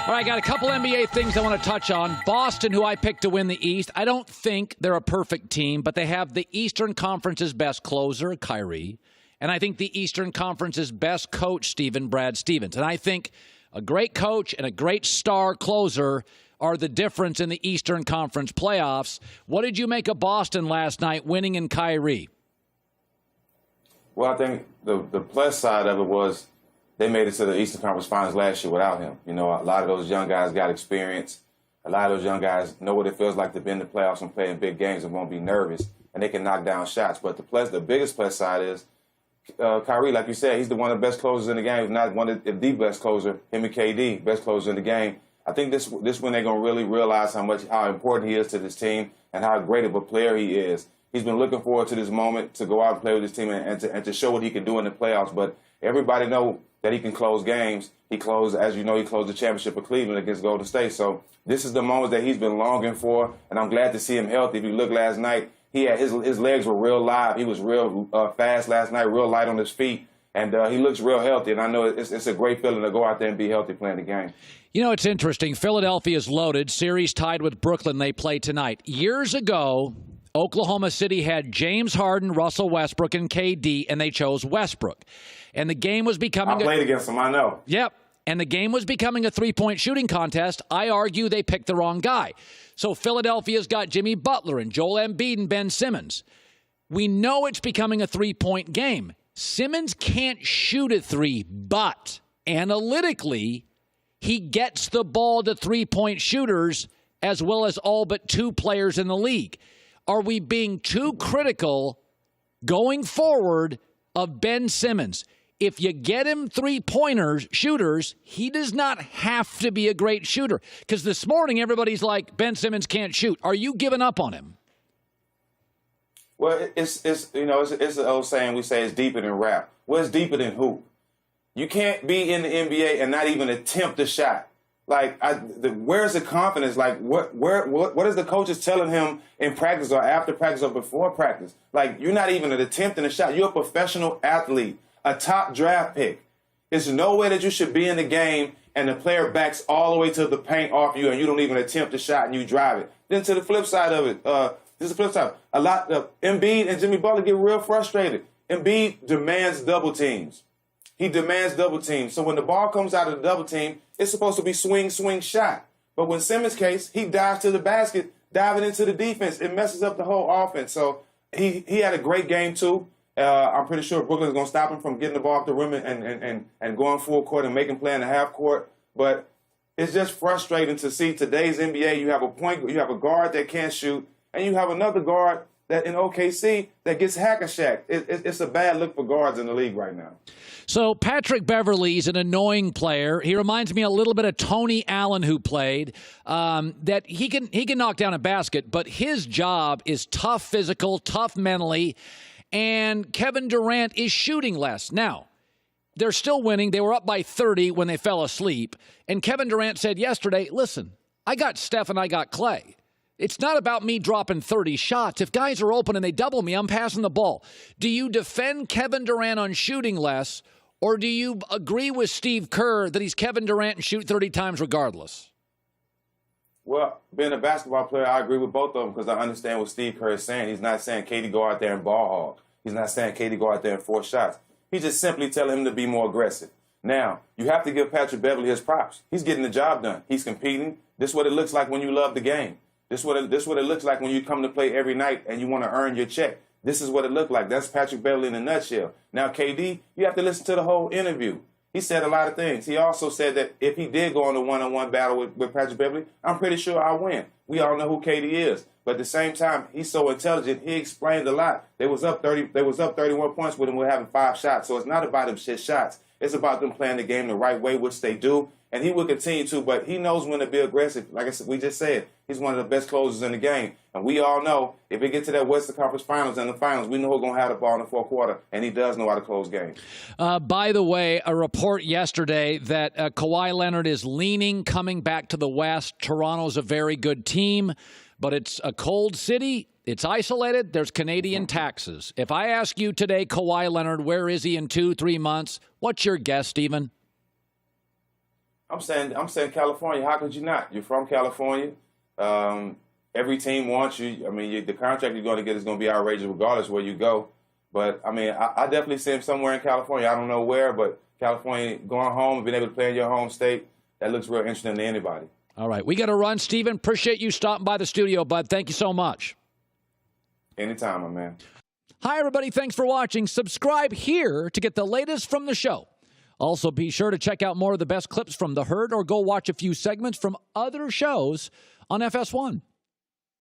All right, I got a couple NBA things I want to touch on. Boston, who I picked to win the East, I don't think they're a perfect team, but they have the Eastern Conference's best closer, Kyrie, and I think the Eastern Conference's best coach, Brad Stevens. And I think a great coach and a great star closer are the difference in the Eastern Conference playoffs. What did you make of Boston last night, winning in Kyrie? Well, I think the plus side of it was they made it to the Eastern Conference Finals last year without him. You know, a lot of those young guys got experience. A lot of those young guys know what it feels like to be in the playoffs and play in big games and won't be nervous, and they can knock down shots. But the biggest plus side is Kyrie, like you said, he's one of the best closers in the game, if not one of the best closer, him and KD, best closers in the game. I think this when they're going to really realize how important he is to this team and how great of a player he is. He's been looking forward to this moment to go out and play with his team and to show what he can do in the playoffs. But everybody know that he can close games. He closed the championship of Cleveland against Golden State. So this is the moment that he's been longing for, and I'm glad to see him healthy. If you look last night, he had his legs were real live. He was real fast last night, real light on his feet, and he looks real healthy. And I know it's a great feeling to go out there and be healthy playing the game. You know, it's interesting. Philadelphia's loaded. Series tied with Brooklyn. They play tonight. Years ago, Oklahoma City had James Harden, Russell Westbrook, and KD, and they chose Westbrook. And the game was becoming... I played against them, I know. Yep. And the game was becoming a three-point shooting contest. I argue they picked the wrong guy. So Philadelphia's got Jimmy Butler and Joel Embiid and Ben Simmons. We know it's becoming a three-point game. Simmons can't shoot a three, but analytically, he gets the ball to three-point shooters as well as all but two players in the league. Are we being too critical going forward of Ben Simmons? If you get him three-pointers, shooters, he does not have to be a great shooter. Because this morning, everybody's like, Ben Simmons can't shoot. Are you giving up on him? Well, it's the old saying we say it's deeper than rap. Well, it's deeper than hoop. You can't be in the NBA and not even attempt a shot. Like, where's the confidence? Like, what is the coaches telling him in practice or after practice or before practice? Like, you're not even attempting a shot. You're a professional athlete, a top draft pick. There's no way that you should be in the game and the player backs all the way to the paint off you and you don't even attempt a shot and you drive it. Then to the flip side of it, this is the flip side. A lot of Embiid and Jimmy Butler get real frustrated. Embiid demands double teams. He demands double teams. So when the ball comes out of the double team, it's supposed to be swing, shot. But when Simmons' case, he dives to the basket, diving into the defense. It messes up the whole offense. So he had a great game, too. I'm pretty sure Brooklyn's going to stop him from getting the ball off the rim and going full court and making play in the half court. But it's just frustrating to see today's NBA. You have a guard that can't shoot, and you have another guard that in OKC that gets hack-a-shack. It's a bad look for guards in the league right now. So Patrick Beverley's an annoying player. He reminds me a little bit of Tony Allen, who played. That he can knock down a basket, but his job is tough physical, tough mentally, and Kevin Durant is shooting less. Now, they're still winning. They were up by 30 when they fell asleep, and Kevin Durant said yesterday, listen, I got Steph and I got Clay. It's not about me dropping 30 shots. If guys are open and they double me, I'm passing the ball. Do you defend Kevin Durant on shooting less, or do you agree with Steve Kerr that he's Kevin Durant and shoot 30 times regardless? Well, being a basketball player, I agree with both of them because I understand what Steve Kerr is saying. He's not saying KD go out there and ball hog. He's not saying KD go out there and force shots. He's just simply telling him to be more aggressive. Now, you have to give Patrick Beverley his props. He's getting the job done. He's competing. This is what it looks like when you love the game. This is what it looks like when you come to play every night and you want to earn your check. This is what it looked like. That's Patrick Beverley in a nutshell. Now, KD, you have to listen to the whole interview. He said a lot of things. He also said that if he did go on a one-on-one battle with Patrick Beverley, I'm pretty sure I'll win. We all know who KD is. But at the same time, he's so intelligent. He explained a lot. They was up 31 points with him with having 5 shots. So it's not about them shit shots. It's about them playing the game the right way, which they do. And he will continue to, but he knows when to be aggressive. Like I said, we just said, he's one of the best closers in the game. And we all know if we get to that Western Conference Finals and the Finals, we know who's going to have the ball in the fourth quarter, and he does know how to close games. By the way, a report yesterday that Kawhi Leonard is coming back to the West. Toronto's a very good team, but it's a cold city. It's isolated. There's Canadian taxes. If I ask you today, Kawhi Leonard, where is he in 2-3 months? What's your guess, Stephen? I'm saying California. How could you not? You're from California. Every team wants you. I mean, the contract you're going to get is going to be outrageous regardless where you go. But, I mean, I definitely see him somewhere in California. I don't know where, but California, going home and being able to play in your home state, that looks real interesting to anybody. All right. We got to run. Steven, appreciate you stopping by the studio, bud. Thank you so much. Anytime, my man. Hi, everybody. Thanks for watching. Subscribe here to get the latest from the show. Also, be sure to check out more of the best clips from The Herd or go watch a few segments from other shows on FS1.